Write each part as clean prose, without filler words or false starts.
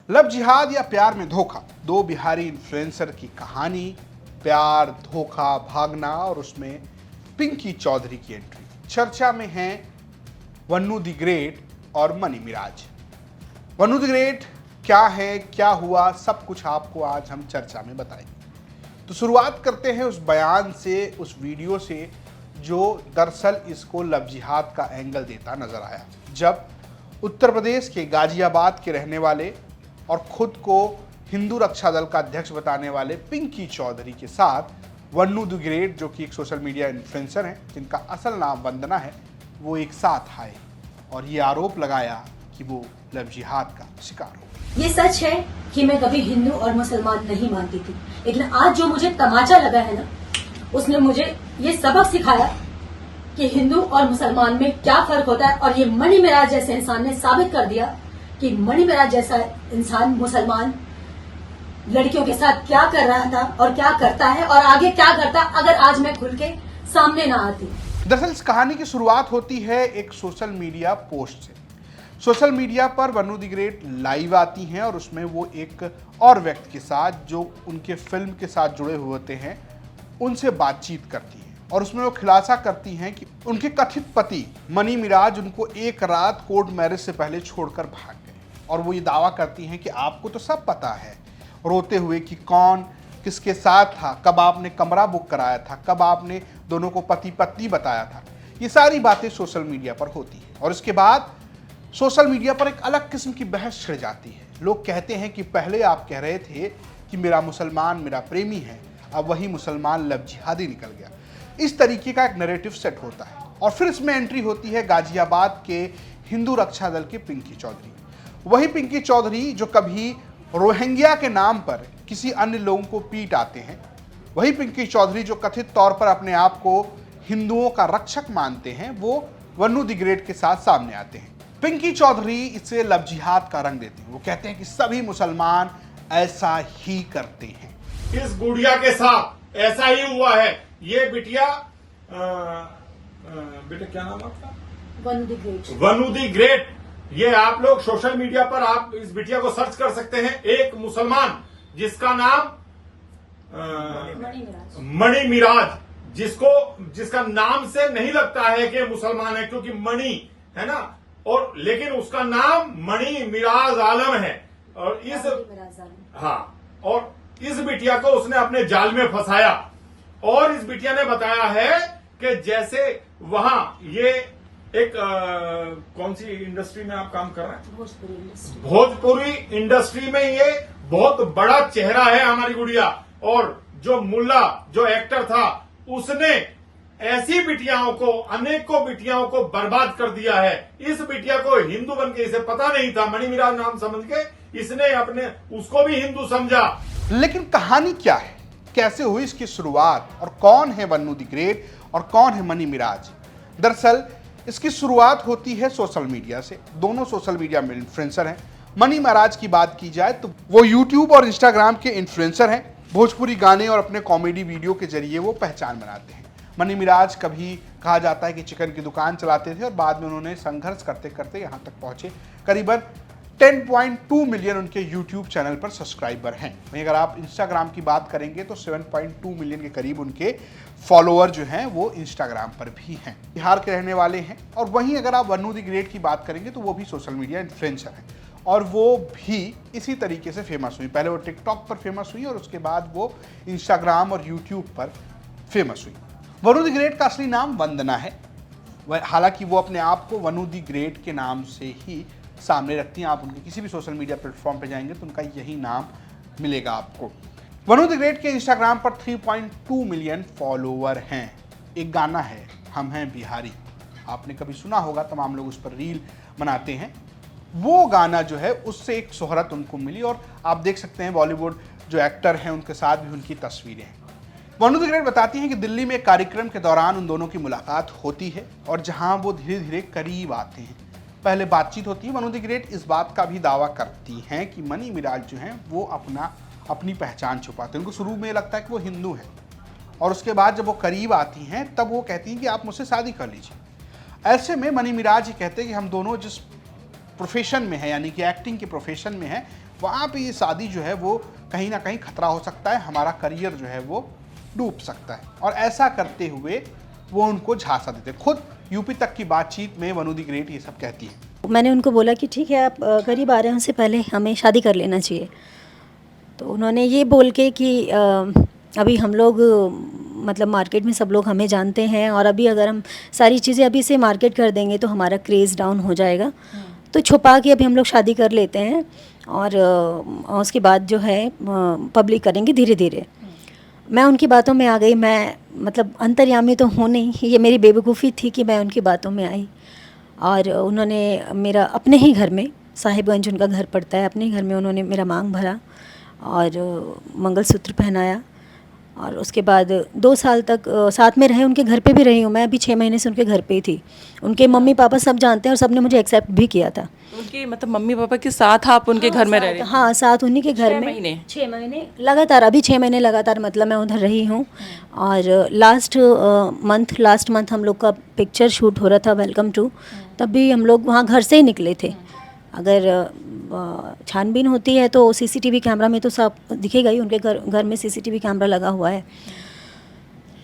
Love जिहाद या प्यार में धोखा, दो बिहारी इन्फ्लुएंसर की कहानी। प्यार, धोखा, भागना और उसमें पिंकी चौधरी की एंट्री। चर्चा में हैं वन्नू द ग्रेट और money mirage. Vannu the great क्या है, क्या हुआ, सब कुछ आपको आज हम चर्चा में बताएंगे। तो शुरुआत करते हैं उस बयान से, उस वीडियो से जो दरअसल इसको लव जिहाद का एंगल देता नजर आया। जब उत्तर प्रदेश के गाजियाबाद के रहने वाले और खुद को हिंदू रक्षा दल का अध्यक्ष बताने वाले पिंकी चौधरी के साथ वन्नू द ग्रेट, जो कि एक सोशल मीडिया इन्फ्लुएंसर हैं जिनका असल नाम वंदना है, वो एक साथ आए और ये आरोप लगाया कि वो लव जिहाद का शिकार हो। ये सच है कि मैं कभी हिंदू और मुसलमान नहीं मानती थी, लेकिन आज जो मुझे तमाचा लगा है ना, उसने मुझे ये सबक सिखाया कि हिंदू और मुसलमान में क्या फर्क होता है। और ये मनी मिराज जैसे इंसान ने साबित कर दिया कि मनी मिराज जैसा इंसान मुसलमान लड़कियों के साथ क्या कर रहा था और क्या करता है और आगे क्या करता अगर आज मैं खुल के सामने ना आती। दरअसल इस कहानी की शुरुआत होती है एक सोशल मीडिया पोस्ट से। सोशल मीडिया पर वन्नू द ग्रेट लाइव आती हैं और उसमें वो एक और व्यक्ति के साथ जो उनके फिल्म के साथ जुड़े हुए होते हैं उनसे बातचीत करती हैं और उसमें वो खुलासा करती हैं कि उनके कथित पति मनी मिराज उनको एक रात कोर्ट मैरिज से पहले छोड़कर भाग गए। और वो ये दावा करती हैं कि आपको तो सब पता है, रोते हुए कि कौन किसके साथ था, कब आपने कमरा बुक कराया था, कब आपने दोनों को पति पत्नी बताया था। ये सारी बातें सोशल मीडिया पर होती हैं और इसके बाद सोशल मीडिया पर एक अलग किस्म की बहस छिड़ जाती है। लोग कहते हैं कि पहले आप कह रहे थे कि मेरा मुसलमान मेरा प्रेमी है, अब वही मुसलमान लव जिहादी निकल गया। इस तरीके का एक नैरेटिव सेट होता है और फिर इसमें एंट्री होती है गाजियाबाद के हिंदू रक्षा दल के पिंकी चौधरी। वही पिंकी चौधरी जो कभी रोहिंग्या के नाम पर किसी अन्य लोगों को पीट आते हैं, वही पिंकी चौधरी जो कथित तौर पर अपने आप को हिंदुओं का रक्षक मानते हैं, वो वन्नू द ग्रेट के साथ सामने आते हैं। पिंकी चौधरी इसे लव जिहाद का रंग देते हैं। वो कहते हैं कि सभी मुसलमान ऐसा ही करते हैं। इस गुड़िया के साथ ऐसा ही हुआ है। ये बिटिया बेटा क्या नाम आपका? Vannu the great. Vannu the great. ये आप लोग सोशल मीडिया पर आप इस बिटिया को सर्च कर सकते हैं। एक मुसलमान जिसका नाम मणि मिराज, जिसका नाम से नहीं लगता है कि मुसलमान है, क्योंकि मणि है ना, और लेकिन उसका नाम मणि मिराज आलम है। और इस बिटिया को उसने अपने जाल में फंसाया। और इस बिटिया ने बताया है कि जैसे वहां ये एक कौन सी इंडस्ट्री में आप काम कर रहे हैं? भोजपुरी इंडस्ट्री में ये बहुत बड़ा चेहरा है हमारी गुड़िया। और जो मुल्ला जो एक्टर था उसने ऐसी बिटियाओं को, अनेकों बिटियाओं को बर्बाद कर दिया है। इस बिटिया को हिंदू बन के इसे पता नहीं था, मणि मिराज नाम समझ के इसने अपने उसको भी हिंदू समझा। लेकिन कहानी क्या है, कैसे हुई इसकी शुरुआत और कौन है वन्नू द ग्रेट और कौन है मनी मिराज? दरअसल इसकी शुरुआत होती है सोशल मीडिया से। दोनों सोशल मीडिया में इन्फ्लुएंसर हैं। मनी मिराज की बात की जाए तो वो यूट्यूब और इंस्टाग्राम के इन्फ्लुएंसर हैं। भोजपुरी गाने और अपने कॉमेडी वीडियो के जरिए वो पहचान बनाते हैं। मनी मिराज कभी कहा जाता है कि चिकन की दुकान चलाते थे और बाद में उन्होंने संघर्ष करते करते यहाँ तक पहुंचे। करीबन 10.2 मिलियन उनके यूट्यूब चैनल पर सब्सक्राइबर हैं। वहीं अगर आप इंस्टाग्राम की बात करेंगे तो 7.2 मिलियन के करीब उनके फॉलोअर जो हैं वो इंस्टाग्राम पर भी हैं। बिहार के रहने वाले हैं। और वहीं अगर आप वन्नू द ग्रेट की बात करेंगे तो वो भी सोशल मीडिया इन्फ्लुएंसर हैं और वो भी इसी तरीके से फेमस हुई। पहले वो टिकटॉक पर फेमस हुई और उसके बाद वो इंस्टाग्राम और यूट्यूब पर फेमस हुई। वन्नू द ग्रेट का असली नाम वंदना है। हालांकि वो अपने आप को वन्नू द ग्रेट के नाम से ही सामने रखती हैं। आप उनके किसी भी सोशल मीडिया प्लेटफॉर्म पे जाएंगे तो उनका यही नाम मिलेगा आपको। वन्नू द ग्रेट के इंस्टाग्राम पर 3.2 मिलियन फॉलोअर हैं। एक गाना है हम हैं बिहारी, आपने कभी सुना होगा, तमाम लोग उस पर रील बनाते हैं। वो गाना जो है उससे एक शोहरत उनको मिली और आप देख सकते हैं बॉलीवुड जो एक्टर हैं उनके साथ भी उनकी तस्वीरें हैं। वन्नू द ग्रेट बताती हैं कि दिल्ली में एक कार्यक्रम के दौरान उन दोनों की मुलाकात होती है और जहां वो धीरे धीरे करीब आते हैं। पहले बातचीत होती है। वन्नू द ग्रेट इस बात का भी दावा करती हैं कि मनी मिराज जो हैं वो अपनी पहचान छुपाते हैं। उनको शुरू में लगता है कि वो हिंदू हैं और उसके बाद जब वो करीब आती हैं तब वो कहती हैं कि आप मुझसे शादी कर लीजिए। ऐसे में मनी मिराज ये कहते हैं कि हम दोनों जिस प्रोफेशन में है, यानी कि एक्टिंग के प्रोफेशन में है, वहाँ पे ये शादी जो है वो कहीं ना कहीं खतरा हो सकता है, हमारा करियर जो है वो डूब सकता है। और ऐसा करते हुए वो उनको झांसा देते। खुद यूपी तक की बातचीत में वनु द ग्रेट ये सब कहती है। मैंने उनको बोला कि ठीक है, आप करीब आ रहे हैं, उससे पहले हमें शादी कर लेना चाहिए। तो उन्होंने ये बोल के कि अभी हम लोग मतलब मार्केट में सब लोग हमें जानते हैं, और अभी अगर हम सारी चीज़ें अभी से मार्केट कर देंगे तो हमारा क्रेज़ डाउन हो जाएगा, तो छुपा के अभी हम लोग शादी कर लेते हैं और उसके बाद जो है पब्लिक करेंगे धीरे धीरे। मैं उनकी बातों में आ गई। मैं मतलब अंतर्यामी तो हूँ नहीं, ये मेरी बेवकूफ़ी थी कि मैं उनकी बातों में आई। और उन्होंने मेरा अपने ही घर में, साहिबगंज उनका घर पड़ता है, अपने ही घर में उन्होंने मेरा मांग भरा और मंगलसूत्र पहनाया। और उसके बाद 2 साल तक साथ में रहे, उनके घर पे भी रही हूँ मैं। अभी 6 महीने से उनके घर पे ही थी। उनके मम्मी पापा सब जानते हैं और सब ने मुझे एक्सेप्ट भी किया था। उनके मतलब मम्मी पापा के साथ आप उनके घर में रह रहे? हाँ, साथ उन्हीं के घर में 6 महीने लगातार, अभी 6 महीने लगातार मतलब मैं उधर रही हूँ। और लास्ट मंथ हम लोग का पिक्चर शूट हो रहा था, वेलकम टू, तब भी हम लोग वहाँ घर से ही निकले थे। अगर छानबीन होती है तो सीसीटीवी कैमरा में तो सब दिखेगा ही, उनके घर में सीसीटीवी कैमरा लगा हुआ है।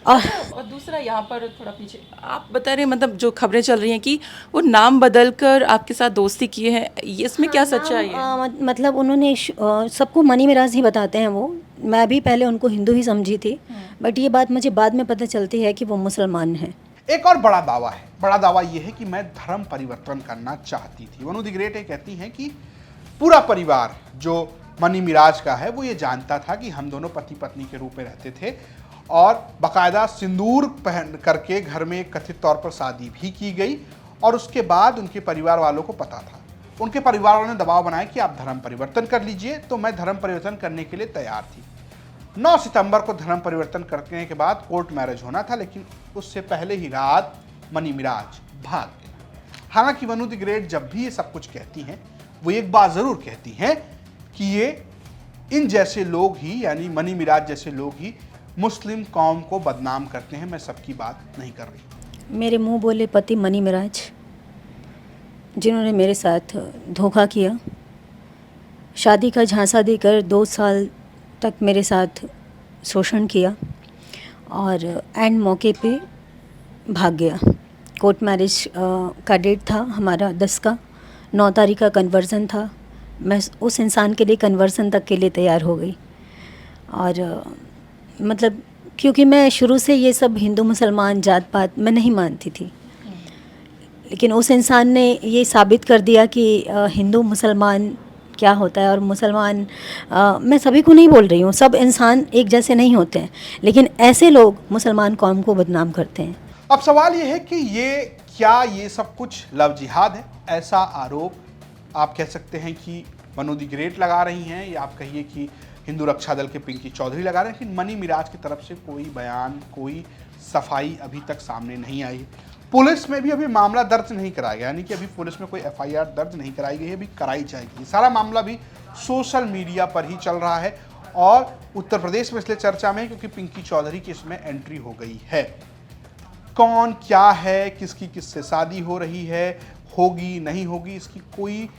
और दूसरा यहाँ पर थोड़ा पीछे आप बता रहे हैं, मतलब जो खबरें चल रही हैं कि वो नाम बदलकर आपके साथ दोस्ती किए हैं, ये इसमें क्या सच्चाई है? मतलब उन्होंने सबको मनी मिराज ही बताते हैं वो। मैं भी पहले उनको हिंदू ही समझी थी, बट ये बात मुझे बाद में पता चलती है कि वो मुसलमान हैं। एक और बड़ा दावा है। बड़ा दावा ये है कि मैं धर्म परिवर्तन करना चाहती थी। वनु द ग्रेट ये कहती हैं कि पूरा परिवार जो मनी मिराज का है वो ये जानता था कि हम दोनों पति पत्नी के रूप में रहते थे, और बाकायदा सिंदूर पहन करके घर में कथित तौर पर शादी भी की गई। और उसके बाद उनके परिवार वालों को पता था, उनके परिवार वालों ने दबाव बनाया कि आप धर्म परिवर्तन कर लीजिए। तो मैं धर्म परिवर्तन करने के लिए तैयार थी। 9 सितंबर को धर्म परिवर्तन करने के बाद कोर्ट मैरिज होना था, लेकिन उससे पहले ही रात मनी मिराज भाग गया। हालांकि वनु द ग्रेट जब भी ये सब कुछ कहती हैं, वो एक बात ज़रूर कहती हैं कि ये इन जैसे लोग ही, यानी मनी मिराज जैसे लोग ही मुस्लिम कौम को बदनाम करते हैं। मैं सबकी बात नहीं कर रही। मेरे मुंह बोले पति मनी मिराज, जिन्होंने मेरे साथ धोखा किया, शादी का झांसा देकर 2 साल तक मेरे साथ शोषण किया और एंड मौके पे भाग गया। कोर्ट मैरिज का डेट था हमारा 10 का, 9 तारीख का कन्वर्ज़न था। मैं उस इंसान के लिए कन्वर्ज़न तक के लिए तैयार हो गई। और मतलब क्योंकि मैं शुरू से ये सब हिंदू मुसलमान जात पात मैं नहीं मानती थी, लेकिन उस इंसान ने ये साबित कर दिया कि हिंदू मुसलमान क्या होता है। और मुसलमान मैं सभी को नहीं बोल रही हूँ, सब इंसान एक जैसे नहीं होते हैं, लेकिन ऐसे लोग मुसलमान कौम को बदनाम करते हैं। अब सवाल ये है कि ये सब कुछ लव जिहाद है? ऐसा आरोप आप कह सकते हैं कि वनु द ग्रेट लगा रही हैं, या आप कहिए कि हिंदू रक्षा दल के पिंकी चौधरी लगा रहे हैं। लेकिन मनी मिराज की तरफ से कोई बयान, कोई सफाई अभी तक सामने नहीं आई है। पुलिस में भी अभी मामला दर्ज नहीं कराया गया, यानी कि अभी पुलिस में कोई FIR दर्ज नहीं कराई गई है, अभी कराई जाएगी। सारा मामला भी सोशल मीडिया पर ही चल रहा है और उत्तर प्रदेश में इसलिए चर्चा में है क्योंकि पिंकी चौधरी की इसमें एंट्री हो गई है। कौन क्या है, किसकी किससे शादी हो रही है, होगी नहीं होगी, इसकी कोई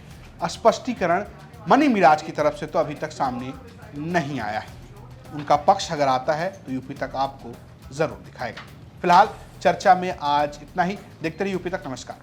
स्पष्टीकरण मनी मिराज की तरफ से तो अभी तक सामने नहीं आया है। उनका पक्ष अगर आता है तो यूपी तक आपको जरूर दिखाएगा। फिलहाल चर्चा में आज इतना ही। देखते रहिए यूपी तक। नमस्कार।